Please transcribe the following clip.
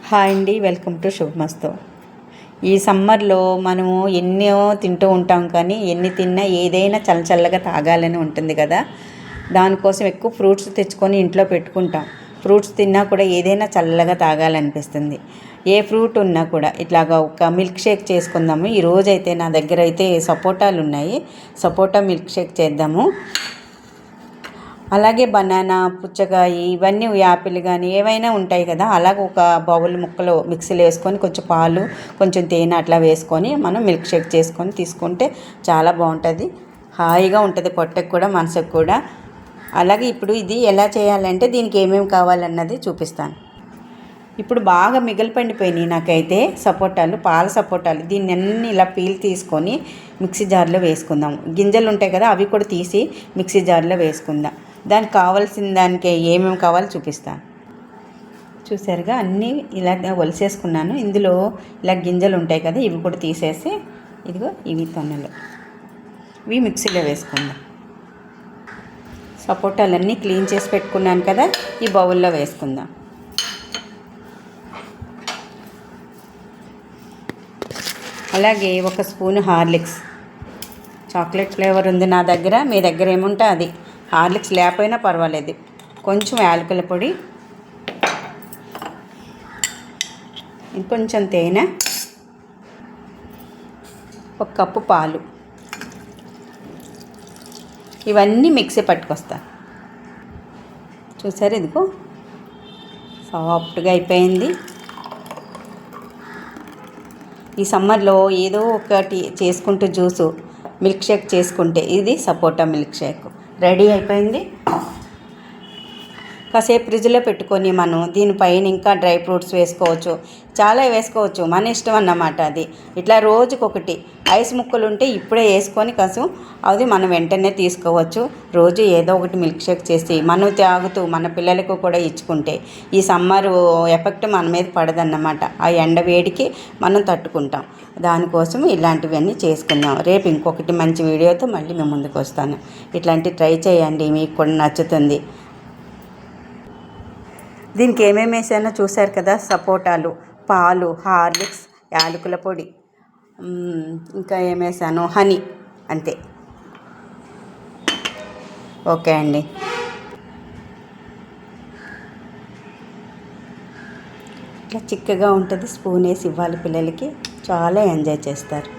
Hi అండి, welcome to శుభమస్తు. ఈ సమ్మర్లో మనము ఎన్నో తింటూ ఉంటాం, కానీ ఎన్ని తిన్నా ఏదైనా చల్లగా తాగాలని ఉంటుంది కదా. దానికోసం ఎక్కువ ఫ్రూట్స్ తెచ్చుకొని ఇంట్లో పెట్టుకుంటాం. ఫ్రూట్స్ తిన్నా కూడా ఏదైనా చల్లగా తాగాలనిపిస్తుంది. ఏ ఫ్రూట్ ఉన్నా కూడా ఇట్లాగా ఒక మిల్క్ షేక్ చేసుకుందాము. ఈరోజైతే నా దగ్గర అయితే సపోటాలు ఉన్నాయి. సపోటా మిల్క్ షేక్ చేద్దాము. అలాగే బనానా, పుచ్చకాయ, ఇవన్నీ యాపిల్ కానీ ఏవైనా ఉంటాయి కదా. అలాగే ఒక బౌల్ ముక్కలు మిక్సీలో వేసుకొని కొంచెం పాలు, కొంచెం తేనె అట్లా వేసుకొని మనం మిల్క్ షేక్ చేసుకొని తీసుకుంటే చాలా బాగుంటుంది. హాయిగా ఉంటుంది పొట్టకు కూడా, మనసుకు కూడా. అలాగే ఇప్పుడు ఇది ఎలా చేయాలంటే దీనికి ఏమేమి కావాలన్నది చూపిస్తాను. ఇప్పుడు బాగా మిగిలిపండిపోయినాయి నాకైతే సపోటాలు, పాల సపోటాలు. దీన్ని అన్నీ ఇలా పీల్ తీసుకొని మిక్సీ జార్లో వేసుకుందాం. గింజలు ఉంటాయి కదా, అవి కూడా తీసి మిక్సీ జార్లో వేసుకుందాం. దానికి కావాల్సిన దానికి ఏమేమి కావాలో చూపిస్తాను. చూసారుగా అన్నీ ఇలా ఒలిసేసుకున్నాను. ఇందులో ఇలా గింజలు ఉంటాయి కదా, ఇవి కూడా తీసేసి ఇదిగో ఇవి తొన్నలు ఇవి మిక్సీలో వేసుకుందాం. సపోటాలన్నీ క్లీన్ చేసి పెట్టుకున్నాను కదా, ఈ బౌల్లో వేసుకుందాం. అలాగే ఒక స్పూన్ హార్లిక్స్, చాక్లెట్ ఫ్లేవర్ ఉంది నా దగ్గర. మీ దగ్గర ఏముంటే అది. హార్లిక్స్ లేకపోయినా పర్వాలేదు. కొంచెం యాలకుల పొడి, ఇంకొంచెం తేనె, ఒక కప్పు పాలు. ఇవన్నీ మిక్సీ పట్టుకొస్తా. చూసారు, ఇదిగో సాఫ్ట్గా అయిపోయింది. ఈ సమ్మర్లో ఏదో ఒకటి చేసుకుంటూ జ్యూసు, మిల్క్ షేక్ చేసుకుంటే ఇది సపోటా మిల్క్ షేక్ రెడీ అయిపోయింది. కాసేపు ఫ్రిడ్జ్లో పెట్టుకొని మనం దీనిపైన ఇంకా డ్రై ఫ్రూట్స్ వేసుకోవచ్చు, చాలా వేసుకోవచ్చు, మన ఇష్టం అన్నమాట. అది ఇట్లా రోజుకొకటి ఐస్ ముక్కలు ఉంటే ఇప్పుడే వేసుకొని కాసం అది మనం వెంటనే తీసుకోవచ్చు. రోజు ఏదో ఒకటి మిల్క్ షేక్ చేసి మనం తాగుతూ మన పిల్లలకు కూడా ఇచ్చుకుంటే ఈ సమ్మర్ ఎఫెక్ట్ మన మీద పడదన్నమాట. ఆ ఎండ వేడికి మనం తట్టుకుంటాం. దానికోసం ఇలాంటివన్నీ చేసుకుందాం. రేపు ఇంకొకటి మంచి వీడియోతో మళ్ళీ మేము ముందుకు వస్తాను. ఇట్లాంటివి ట్రై చేయండి, మీకు కూడా నచ్చుతుంది. దీనికి ఏమేమి వేసానో చూశారు కదా. సపోటాలు, పాలు, హార్లిక్స్, యాలకుల పొడి, ఇంకా ఏమేసాను, హనీ, అంతే. ఓకే అండి. ఇట్లా చిక్కగా ఉంటుంది. స్పూన్ వేసి ఇవ్వాలి పిల్లలకి, చాలా ఎంజాయ్ చేస్తారు.